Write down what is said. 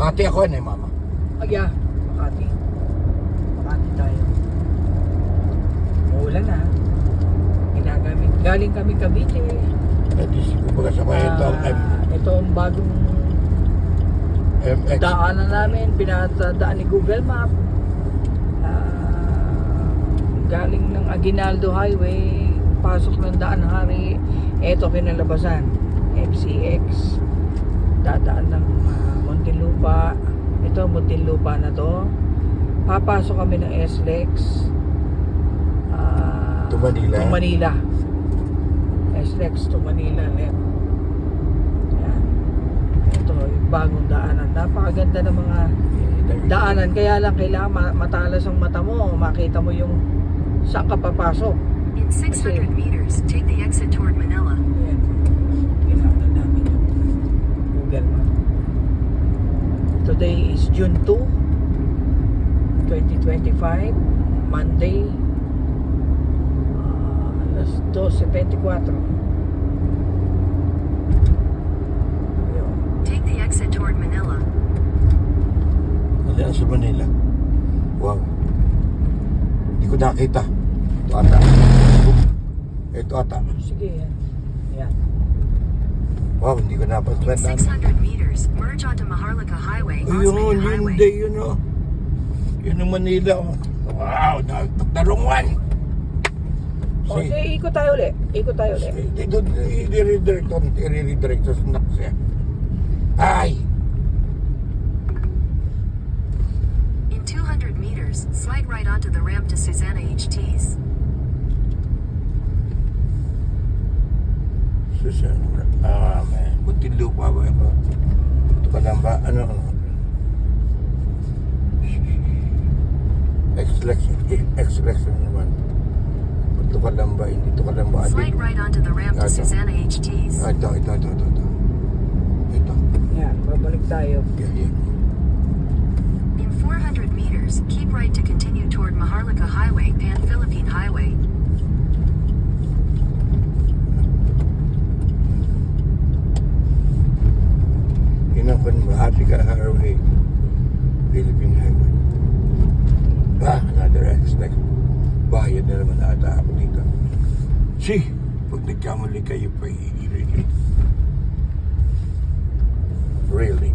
Makati ako yan eh, mama. Yeah, Makati. Makati tayo. Uulan na. Ginagamit. Galing kami Cavite. At least, kumbaga sa mga Ito ang bagong MX. daanan namin. Pinatadaan ni Google Map. Galing ng Aguinaldo Highway. Pasok ng Daan Hari. Ito kinalabasan. FCX. Dadaan ng Muntinlupa. Ito Muntinlupa na to. Papasok kami ng SLEX To Manila. to Manila. SLEX to Manila left. Yan. Ito yung bagong daanan. Napakaganda ng mga daanan. Kaya lang kailangan matalas ang mata mo. Makita mo yung saan ka papasok. In 600 meters, take the exit toward Manila. Yan. Kailangan namin yung Google Map. Today is June 2, 2025, Monday, alas 12:24. Yun. Take the exit toward Manila. Nandiyan sa Manila. Wow. Hindi ko nakita. Ito ata. Ito ata. Sige, yan. Yan. Wow, hindi ko In napansin. 600 meters, merge onto Maharlika Highway, Yun, Osmeña yun, Highway. day, yun o. Yun ang Manila. Oh. Wow, darungan. O, ikot tayo ulit. Ikot tayo ulit. I-redirect sa snack siya. Ay! In 200 meters, slide right onto the ramp to Susanna HT's. Susan, man. Buntin lupa ba ito? Ito ka lang ba? Ano? X-Lex naman. Ito ka lang ba? Hindi ito ka lang ba? Slide right onto the ramp to Ito. Susanna HT's. Ito. Ito. Yan, babalik tayo. Yeah. In 400 meters, keep right to continue toward Maharlika Highway, Pan-Philippine Highway. Yun ang Maharlika Highway. Philippine Highway. Another X-Lex. Bayad na naman ata ako dito. See, pag nagkamali kayo pa, really.